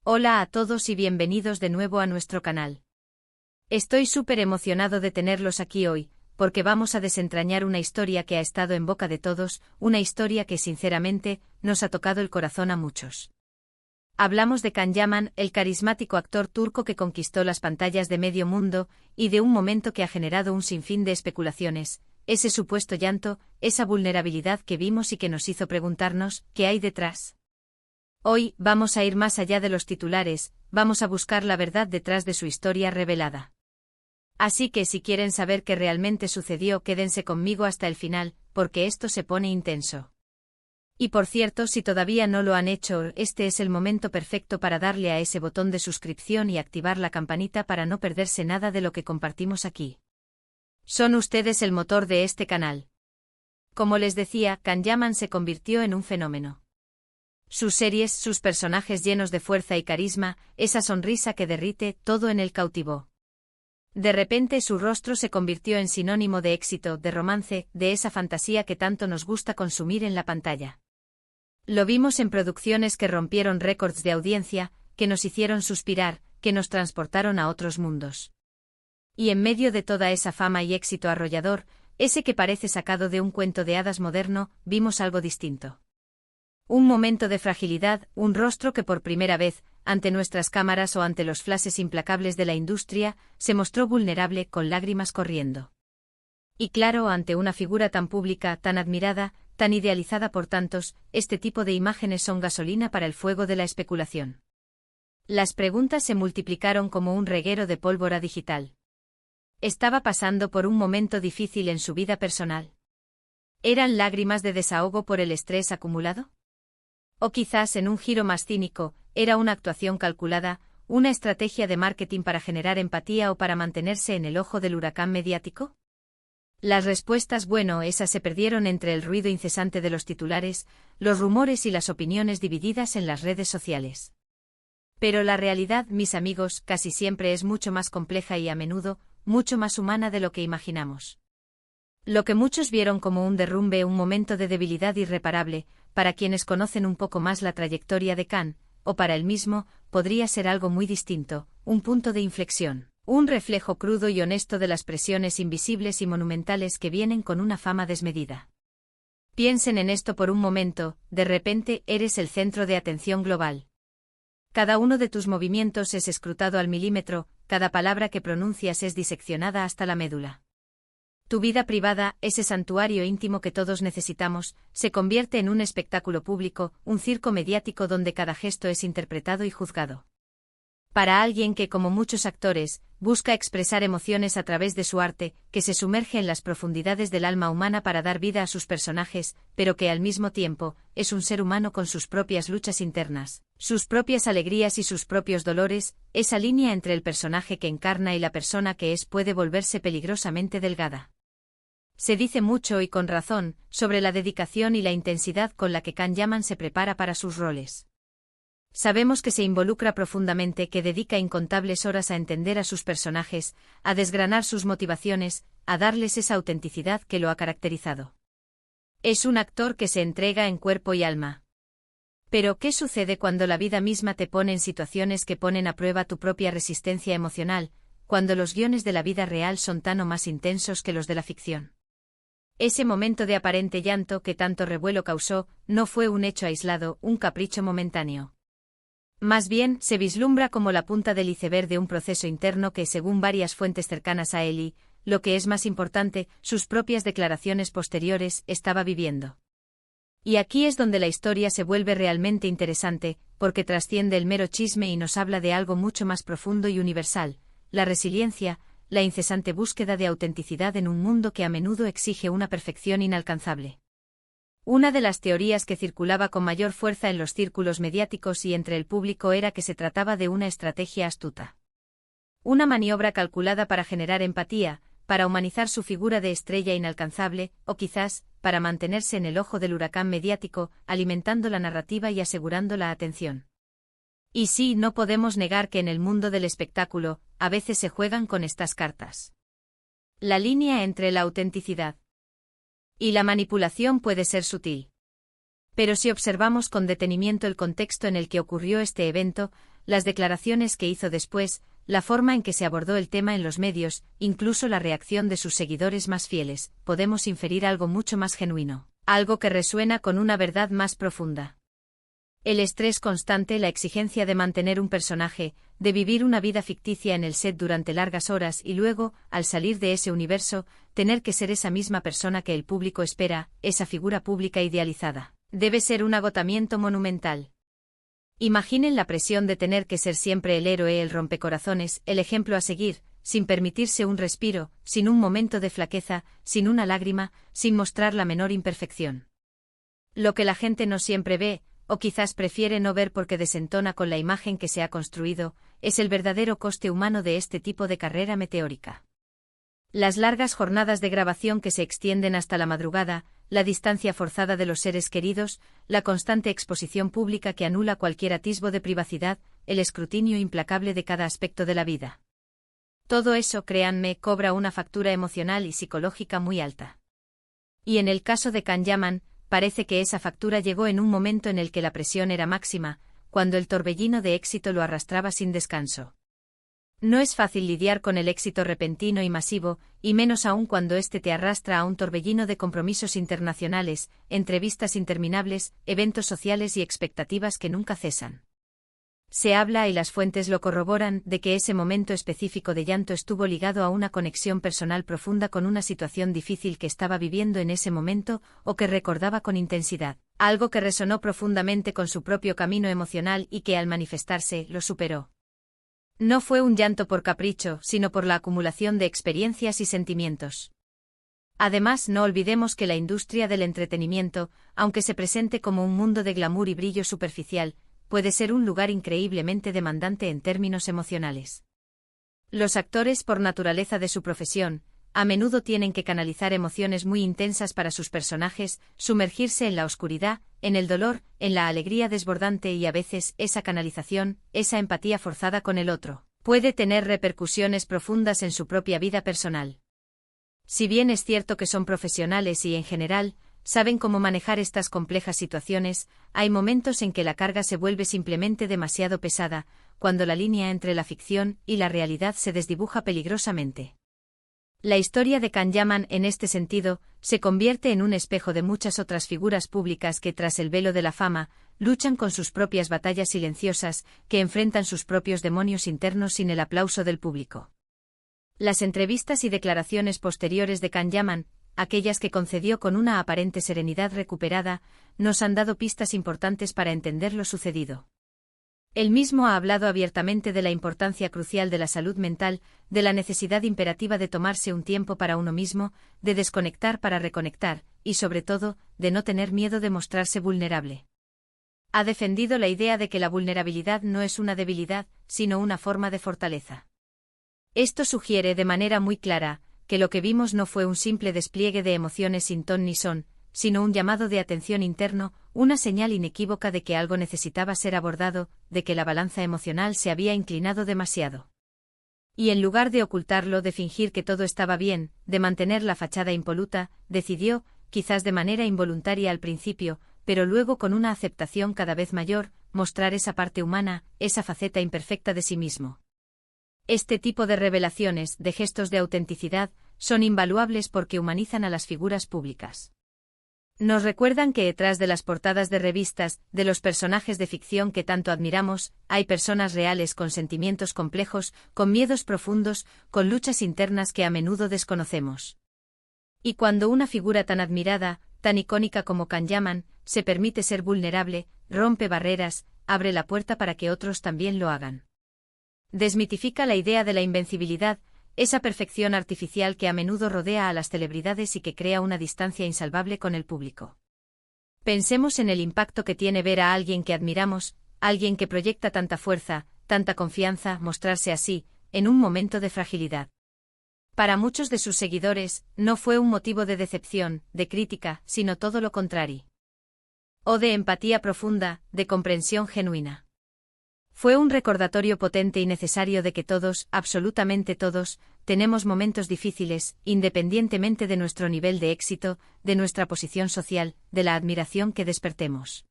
Hola a todos y bienvenidos de nuevo a nuestro canal. Estoy súper emocionado de tenerlos aquí hoy, porque vamos a desentrañar una historia que ha estado en boca de todos, una historia que sinceramente nos ha tocado el corazón a muchos. Hablamos de Can Yaman, el carismático actor turco que conquistó las pantallas de medio mundo, y de un momento que ha generado un sinfín de especulaciones, ese supuesto llanto, esa vulnerabilidad que vimos y que nos hizo preguntarnos, ¿qué hay detrás? Hoy, vamos a ir más allá de los titulares, vamos a buscar la verdad detrás de su historia revelada. Así que si quieren saber qué realmente sucedió, quédense conmigo hasta el final, porque esto se pone intenso. Y por cierto, si todavía no lo han hecho, este es el momento perfecto para darle a ese botón de suscripción y activar la campanita para no perderse nada de lo que compartimos aquí. Son ustedes el motor de este canal. Como les decía, Can Yaman se convirtió en un fenómeno. Sus series, sus personajes llenos de fuerza y carisma, esa sonrisa que derrite, todo en él cautivó. De repente su rostro se convirtió en sinónimo de éxito, de romance, de esa fantasía que tanto nos gusta consumir en la pantalla. Lo vimos en producciones que rompieron récords de audiencia, que nos hicieron suspirar, que nos transportaron a otros mundos. Y en medio de toda esa fama y éxito arrollador, ese que parece sacado de un cuento de hadas moderno, vimos algo distinto. Un momento de fragilidad, un rostro que por primera vez, ante nuestras cámaras o ante los flashes implacables de la industria, se mostró vulnerable con lágrimas corriendo. Y claro, ante una figura tan pública, tan admirada, tan idealizada por tantos, este tipo de imágenes son gasolina para el fuego de la especulación. Las preguntas se multiplicaron como un reguero de pólvora digital. ¿Estaba pasando por un momento difícil en su vida personal? ¿Eran lágrimas de desahogo por el estrés acumulado? O quizás, en un giro más cínico, era una actuación calculada, una estrategia de marketing para generar empatía o para mantenerse en el ojo del huracán mediático. Las respuestas, esas se perdieron entre el ruido incesante de los titulares, los rumores y las opiniones divididas en las redes sociales. Pero la realidad, mis amigos, casi siempre es mucho más compleja y a menudo, mucho más humana de lo que imaginamos. Lo que muchos vieron como un derrumbe, un momento de debilidad irreparable, para quienes conocen un poco más la trayectoria de Can, o para él mismo, podría ser algo muy distinto, un punto de inflexión, un reflejo crudo y honesto de las presiones invisibles y monumentales que vienen con una fama desmedida. Piensen en esto por un momento, de repente eres el centro de atención global. Cada uno de tus movimientos es escrutado al milímetro, cada palabra que pronuncias es diseccionada hasta la médula. Tu vida privada, ese santuario íntimo que todos necesitamos, se convierte en un espectáculo público, un circo mediático donde cada gesto es interpretado y juzgado. Para alguien que, como muchos actores, busca expresar emociones a través de su arte, que se sumerge en las profundidades del alma humana para dar vida a sus personajes, pero que al mismo tiempo, es un ser humano con sus propias luchas internas, sus propias alegrías y sus propios dolores, esa línea entre el personaje que encarna y la persona que es puede volverse peligrosamente delgada. Se dice mucho y con razón, sobre la dedicación y la intensidad con la que Can Yaman se prepara para sus roles. Sabemos que se involucra profundamente, que dedica incontables horas a entender a sus personajes, a desgranar sus motivaciones, a darles esa autenticidad que lo ha caracterizado. Es un actor que se entrega en cuerpo y alma. Pero, ¿qué sucede cuando la vida misma te pone en situaciones que ponen a prueba tu propia resistencia emocional, cuando los guiones de la vida real son tan o más intensos que los de la ficción? Ese momento de aparente llanto que tanto revuelo causó, no fue un hecho aislado, un capricho momentáneo. Más bien, se vislumbra como la punta del iceberg de un proceso interno que, según varias fuentes cercanas a él y, lo que es más importante, sus propias declaraciones posteriores, estaba viviendo. Y aquí es donde la historia se vuelve realmente interesante, porque trasciende el mero chisme y nos habla de algo mucho más profundo y universal, la resiliencia, la incesante búsqueda de autenticidad en un mundo que a menudo exige una perfección inalcanzable. Una de las teorías que circulaba con mayor fuerza en los círculos mediáticos y entre el público era que se trataba de una estrategia astuta. Una maniobra calculada para generar empatía, para humanizar su figura de estrella inalcanzable, o quizás, para mantenerse en el ojo del huracán mediático, alimentando la narrativa y asegurando la atención. Y sí, no podemos negar que en el mundo del espectáculo, a veces se juegan con estas cartas. La línea entre la autenticidad y la manipulación puede ser sutil. Pero si observamos con detenimiento el contexto en el que ocurrió este evento, las declaraciones que hizo después, la forma en que se abordó el tema en los medios, incluso la reacción de sus seguidores más fieles, podemos inferir algo mucho más genuino, algo que resuena con una verdad más profunda. El estrés constante, la exigencia de mantener un personaje, de vivir una vida ficticia en el set durante largas horas y luego, al salir de ese universo, tener que ser esa misma persona que el público espera, esa figura pública idealizada, debe ser un agotamiento monumental. Imaginen la presión de tener que ser siempre el héroe, el rompecorazones, el ejemplo a seguir, sin permitirse un respiro, sin un momento de flaqueza, sin una lágrima, sin mostrar la menor imperfección. Lo que la gente no siempre ve, o quizás prefiere no ver porque desentona con la imagen que se ha construido, es el verdadero coste humano de este tipo de carrera meteórica. Las largas jornadas de grabación que se extienden hasta la madrugada, la distancia forzada de los seres queridos, la constante exposición pública que anula cualquier atisbo de privacidad, el escrutinio implacable de cada aspecto de la vida. Todo eso, créanme, cobra una factura emocional y psicológica muy alta. Y en el caso de Can Yaman, parece que esa factura llegó en un momento en el que la presión era máxima, cuando el torbellino de éxito lo arrastraba sin descanso. No es fácil lidiar con el éxito repentino y masivo, y menos aún cuando éste te arrastra a un torbellino de compromisos internacionales, entrevistas interminables, eventos sociales y expectativas que nunca cesan. Se habla, y las fuentes lo corroboran, de que ese momento específico de llanto estuvo ligado a una conexión personal profunda con una situación difícil que estaba viviendo en ese momento, o que recordaba con intensidad, algo que resonó profundamente con su propio camino emocional y que al manifestarse, lo superó. No fue un llanto por capricho, sino por la acumulación de experiencias y sentimientos. Además, no olvidemos que la industria del entretenimiento, aunque se presente como un mundo de glamour y brillo superficial, puede ser un lugar increíblemente demandante en términos emocionales. Los actores, por naturaleza de su profesión, a menudo tienen que canalizar emociones muy intensas para sus personajes, sumergirse en la oscuridad, en el dolor, en la alegría desbordante y a veces esa canalización, esa empatía forzada con el otro, puede tener repercusiones profundas en su propia vida personal. Si bien es cierto que son profesionales y en general, saben cómo manejar estas complejas situaciones, hay momentos en que la carga se vuelve simplemente demasiado pesada, cuando la línea entre la ficción y la realidad se desdibuja peligrosamente. La historia de Can Yaman, en este sentido, se convierte en un espejo de muchas otras figuras públicas que tras el velo de la fama, luchan con sus propias batallas silenciosas, que enfrentan sus propios demonios internos sin el aplauso del público. Las entrevistas y declaraciones posteriores de Can Yaman, aquellas que concedió con una aparente serenidad recuperada, nos han dado pistas importantes para entender lo sucedido. Él mismo ha hablado abiertamente de la importancia crucial de la salud mental, de la necesidad imperativa de tomarse un tiempo para uno mismo, de desconectar para reconectar, y sobre todo, de no tener miedo de mostrarse vulnerable. Ha defendido la idea de que la vulnerabilidad no es una debilidad, sino una forma de fortaleza. Esto sugiere de manera muy clara, que lo que vimos no fue un simple despliegue de emociones sin ton ni son, sino un llamado de atención interno, una señal inequívoca de que algo necesitaba ser abordado, de que la balanza emocional se había inclinado demasiado. Y en lugar de ocultarlo, de fingir que todo estaba bien, de mantener la fachada impoluta, decidió, quizás de manera involuntaria al principio, pero luego con una aceptación cada vez mayor, mostrar esa parte humana, esa faceta imperfecta de sí mismo. Este tipo de revelaciones, de gestos de autenticidad, son invaluables porque humanizan a las figuras públicas. Nos recuerdan que detrás de las portadas de revistas, de los personajes de ficción que tanto admiramos, hay personas reales con sentimientos complejos, con miedos profundos, con luchas internas que a menudo desconocemos. Y cuando una figura tan admirada, tan icónica como Can Yaman, se permite ser vulnerable, rompe barreras, abre la puerta para que otros también lo hagan. Desmitifica la idea de la invencibilidad, esa perfección artificial que a menudo rodea a las celebridades y que crea una distancia insalvable con el público. Pensemos en el impacto que tiene ver a alguien que admiramos, alguien que proyecta tanta fuerza, tanta confianza, mostrarse así, en un momento de fragilidad. Para muchos de sus seguidores, no fue un motivo de decepción, de crítica, sino todo lo contrario. O de empatía profunda, de comprensión genuina. Fue un recordatorio potente y necesario de que todos, absolutamente todos, tenemos momentos difíciles, independientemente de nuestro nivel de éxito, de nuestra posición social, de la admiración que despertemos.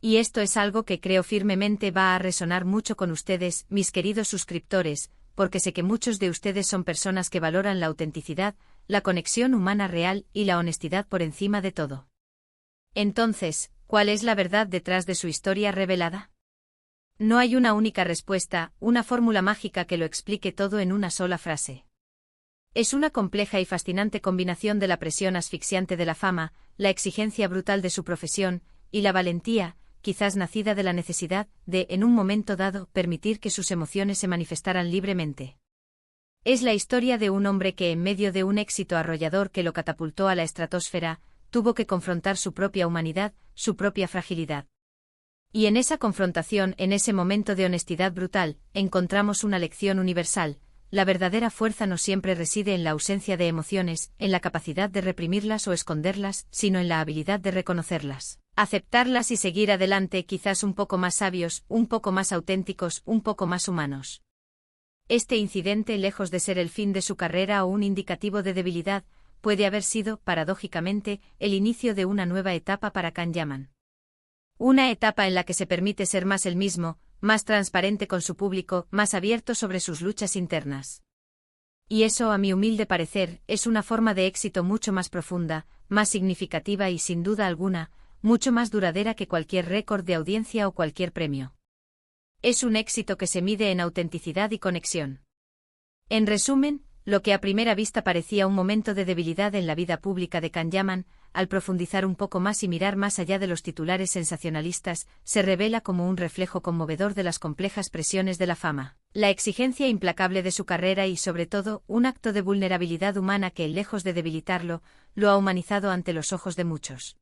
Y esto es algo que creo firmemente va a resonar mucho con ustedes, mis queridos suscriptores, porque sé que muchos de ustedes son personas que valoran la autenticidad, la conexión humana real y la honestidad por encima de todo. Entonces, ¿cuál es la verdad detrás de su historia revelada? No hay una única respuesta, una fórmula mágica que lo explique todo en una sola frase. Es una compleja y fascinante combinación de la presión asfixiante de la fama, la exigencia brutal de su profesión, y la valentía, quizás nacida de la necesidad de, en un momento dado, permitir que sus emociones se manifestaran libremente. Es la historia de un hombre que, en medio de un éxito arrollador que lo catapultó a la estratosfera, tuvo que confrontar su propia humanidad, su propia fragilidad. Y en esa confrontación, en ese momento de honestidad brutal, encontramos una lección universal. La verdadera fuerza no siempre reside en la ausencia de emociones, en la capacidad de reprimirlas o esconderlas, sino en la habilidad de reconocerlas, aceptarlas y seguir adelante, quizás un poco más sabios, un poco más auténticos, un poco más humanos. Este incidente, lejos de ser el fin de su carrera o un indicativo de debilidad, puede haber sido, paradójicamente, el inicio de una nueva etapa para Can Yaman. Una etapa en la que se permite ser más él mismo, más transparente con su público, más abierto sobre sus luchas internas. Y eso, a mi humilde parecer, es una forma de éxito mucho más profunda, más significativa y, sin duda alguna, mucho más duradera que cualquier récord de audiencia o cualquier premio. Es un éxito que se mide en autenticidad y conexión. En resumen, lo que a primera vista parecía un momento de debilidad en la vida pública de Can Yaman, al profundizar un poco más y mirar más allá de los titulares sensacionalistas, se revela como un reflejo conmovedor de las complejas presiones de la fama, la exigencia implacable de su carrera y, sobre todo, un acto de vulnerabilidad humana que, lejos de debilitarlo, lo ha humanizado ante los ojos de muchos.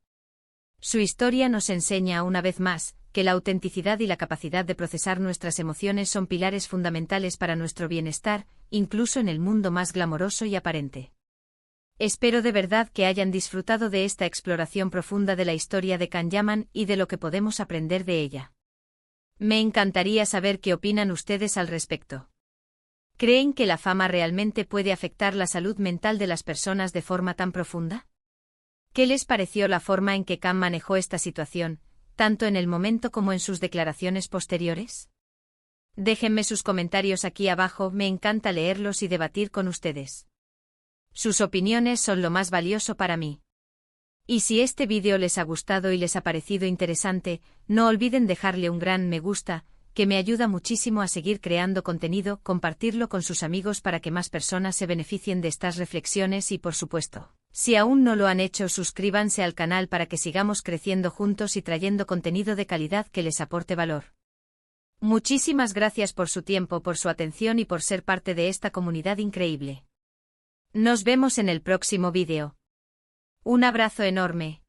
Su historia nos enseña, una vez más, que la autenticidad y la capacidad de procesar nuestras emociones son pilares fundamentales para nuestro bienestar, incluso en el mundo más glamoroso y aparente. Espero de verdad que hayan disfrutado de esta exploración profunda de la historia de Can Yaman y de lo que podemos aprender de ella. Me encantaría saber qué opinan ustedes al respecto. ¿Creen que la fama realmente puede afectar la salud mental de las personas de forma tan profunda? ¿Qué les pareció la forma en que Can manejó esta situación, tanto en el momento como en sus declaraciones posteriores? Déjenme sus comentarios aquí abajo, me encanta leerlos y debatir con ustedes. Sus opiniones son lo más valioso para mí. Y si este vídeo les ha gustado y les ha parecido interesante, no olviden dejarle un gran me gusta, que me ayuda muchísimo a seguir creando contenido, compartirlo con sus amigos para que más personas se beneficien de estas reflexiones y, por supuesto, si aún no lo han hecho, suscríbanse al canal para que sigamos creciendo juntos y trayendo contenido de calidad que les aporte valor. Muchísimas gracias por su tiempo, por su atención y por ser parte de esta comunidad increíble. Nos vemos en el próximo vídeo. Un abrazo enorme.